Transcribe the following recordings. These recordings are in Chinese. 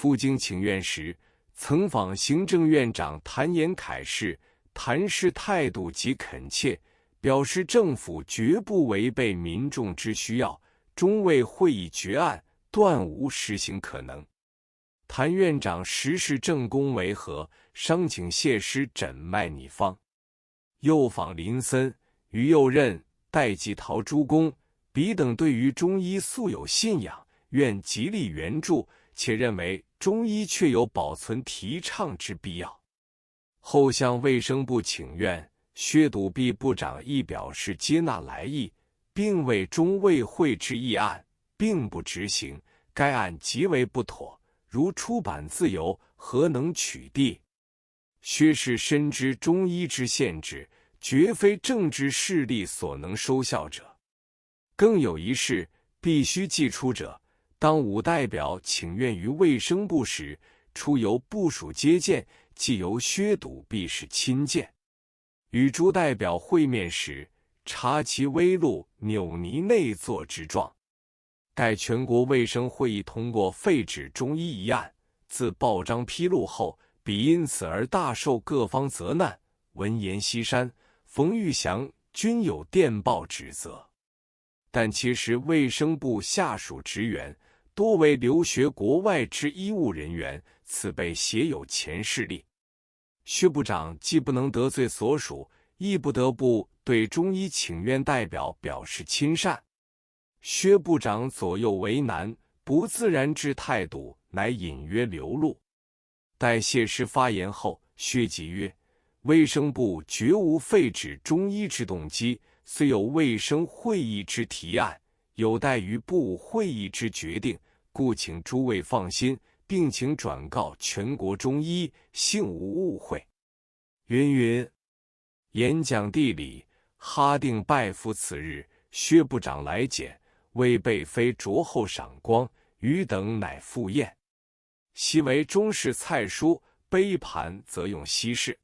赴京请愿时，曾访行政院长谭延闿时，谭氏态度极恳切，表示政府绝不违背民众之需要，终未会议决案，断无实行可能。谭院长实是正宫为和，商请谢师诊脉拟方。又访林森、于右任、戴季陶诸公，彼等对于中医素有信仰，愿极力援助，且认为中医确有保存提倡之必要。后向卫生部请愿，薛笃弼部长亦表示接纳来意，并为中卫会之议案，并不执行，该案极为不妥，如出版自由，何能取缔？薛氏深知中医之限制，绝非政治势力所能收效者。更有一事必须记出者，当伍代表请愿于卫生部时，初由部属接见，即由薛笃弼是亲见。与诸代表会面时，察其微露扭捏内作之状。待全国卫生会议通过废止中医一案，自报章披露后，彼因此而大受各方责难，文言西山、冯玉祥均有电报指责。但其实卫生部下属职员多为留学国外之医务人员，此辈鲜有前势力。薛部长既不能得罪所属，亦不得不对中医请愿代表表示亲善。薛部长左右为难，不自然之态度乃隐约流露。待谢师发言后，薛即曰：卫生部绝无废止中医之动机，虽有卫生会议之提案，有待于部会议之决定，故请诸位放心，并请转告全国中医，幸无误会。云。演讲地理，哈定拜赴此日，薛部长来简，为备非着后赏光，余等乃赴宴。昔为中式菜蔬，杯盘则用西式。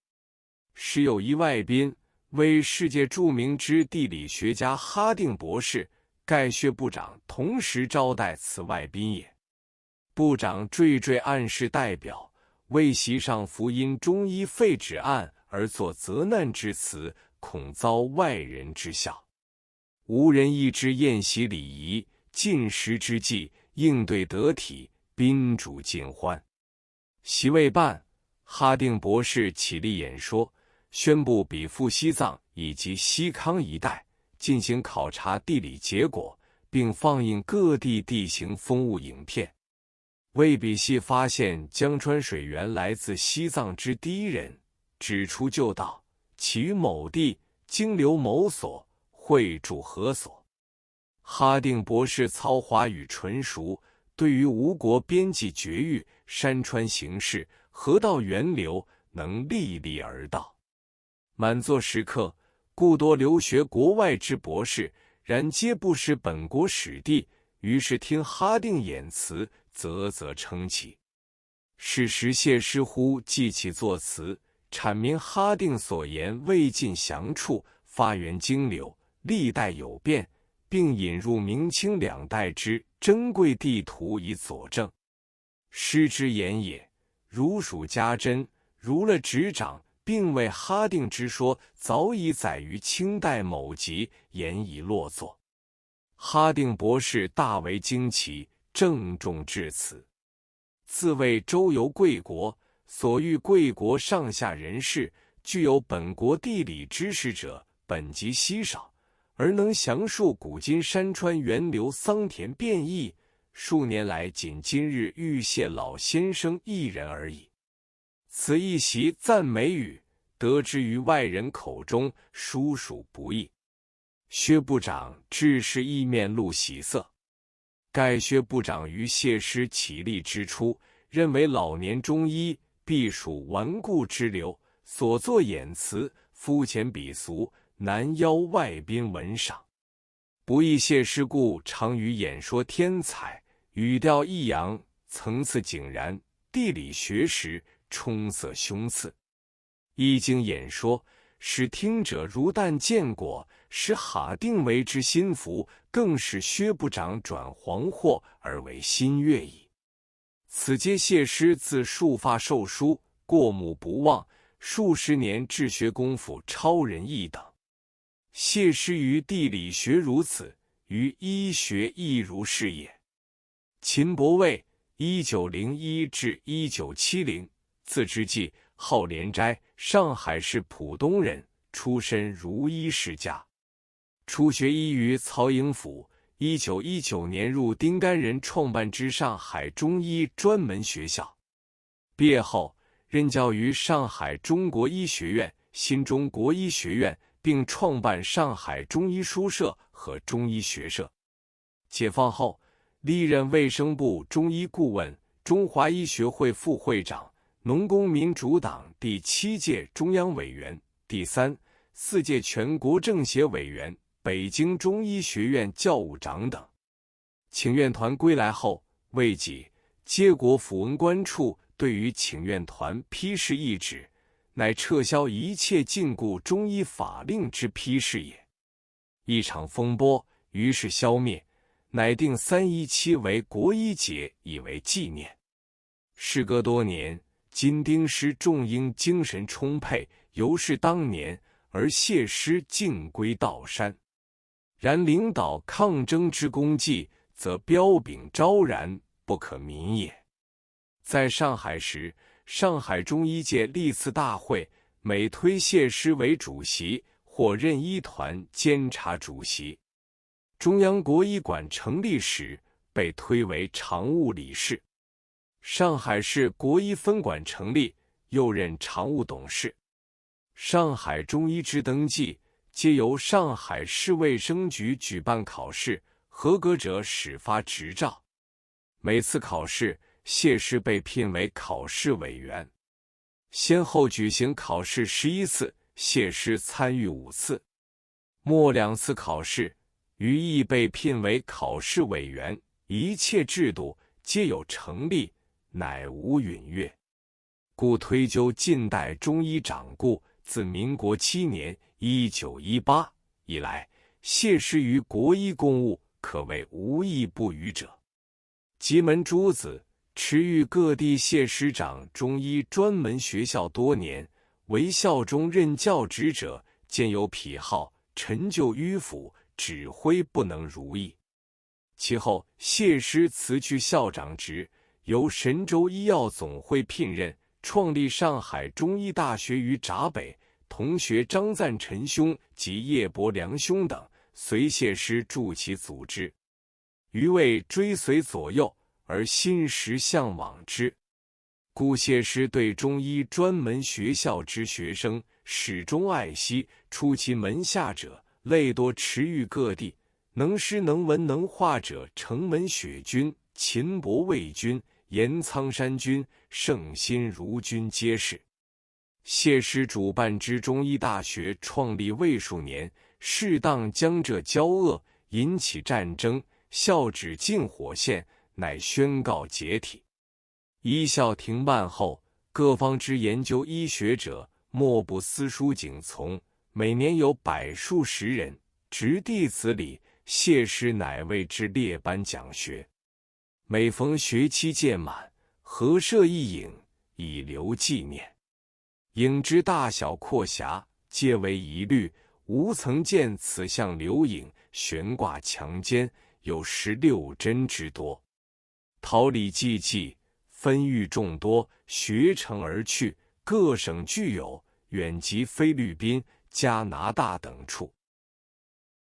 时有一外宾，为世界著名之地理学家哈定博士，盖薛部长同时招待此外宾也。部长惴暗示代表，为席上服因中医废止案而作责难之词，恐遭外人知笑。无人亦知宴席礼仪，进食之际，应对得体，宾主尽欢。席未半，哈定博士起立演说，宣布彼赴西藏以及西康一带进行考察地理结果，并放映各地地形风物影片。为彼系发现江川水源来自西藏之第一人，指出就道，其于某地经流某所，会注何所。哈定博士操华语纯熟，对于吴国边际绝域、山川形势、河道源流，能历历而道。满座时刻，故多留学国外之博士，然皆不识本国史地，于是听哈定演词，啧啧称奇。是时谢师乎记起作词，阐明哈定所言未尽详处，发源经流，历代有变，并引入明清两代之珍贵地图以佐证。诗之言也，如数家珍，如了执掌，并为哈定之说早已载于清代某集，言已落作。哈定博士大为惊奇，郑重致辞。自谓周游贵国，所遇贵国上下人士，具有本国地理知识者，本极稀少，而能详述古今山川源流、桑田变异，数年来仅今日遇谢老先生一人而已。此一席赞美语，得之于外人口中，殊属不易。薛部长致是一面露喜色。盖薛部长于谢师起立之初，认为老年中医必属顽固之流，所作演词肤浅鄙俗，难邀外宾闻赏。不意谢师故常于演说天才，语调抑扬，层次井然，地理学识充塞胸次。一经演说，使听者如但见过，使哈定为之心服，更使薛部长转惶惑而为心悦矣。此皆谢师自束发受书，过目不忘，数十年治学功夫超人一等。谢师于地理学如此，于医学亦如是也。秦伯蔚，1901至1970，字之季，号连斋，上海市浦东人，出身儒医世家。初学医于曹营府，1919年入丁干人创办之上海中医专门学校。毕业后任教于上海中国医学院、新中国医学院，并创办上海中医书社和中医学社。解放后历任卫生部中医顾问、中华医学会副会长、农工民主党第7届中央委员、第3、4届全国政协委员、北京中医学院教务长等。请愿团归来后，未几，接国府文官处对于请愿团批示一旨，乃撤销一切禁锢中医法令之批示也。一场风波于是消灭，乃定317为国医节，以为纪念。事隔多年，今丁师仲应精神充沛，犹是当年，而谢师竟归道山。然领导抗争之功绩，则彪炳昭然，不可泯也。在上海时，上海中医界历次大会，每推谢师为主席，或任医团监察主席。中央国医馆成立时，被推为常务理事。上海市国医分馆成立，又任常务董事。上海中医之登记，皆由上海市卫生局举办考试，合格者始发执照。每次考试，谢师被聘为考试委员，先后举行考试11次，谢师参与5次。末2次考试，于亦被聘为考试委员，一切制度皆有成立，乃无允越。故推究近代中医掌故，自民国7年1918以来，谢师于国医公务，可谓无一不与者。吉门诸子持于各地谢师长中医专门学校多年，为校中任教职者，兼有癖好，陈旧迂腐，指挥不能如意。其后谢师辞去校长职，由神州医药总会聘任，创立上海中医大学于闸北。同学张赞臣兄及叶伯良兄等随谢师助其组织，余为追随左右，而心时向往之。故谢师对中医专门学校之学生始终爱惜，出其门下者类多驰于各地，能诗能文能画者城门雪君、秦伯蔚君、严苍山君、圣心如君皆是。谢师主办之中医大学创立未数年，适当江浙交恶，引起战争，校址禁火线，乃宣告解体。医校停办后，各方之研究医学者莫不私书景从，每年有百数十人，执弟子礼，谢师乃为之列班讲学。每逢学期届满，合设一影，以留纪念。影之大小阔狭，皆为一律，无曾见此像留影悬挂墙间，有16针之多。桃李济济，分域众多，学成而去，各省俱有，远及菲律宾、加拿大等处。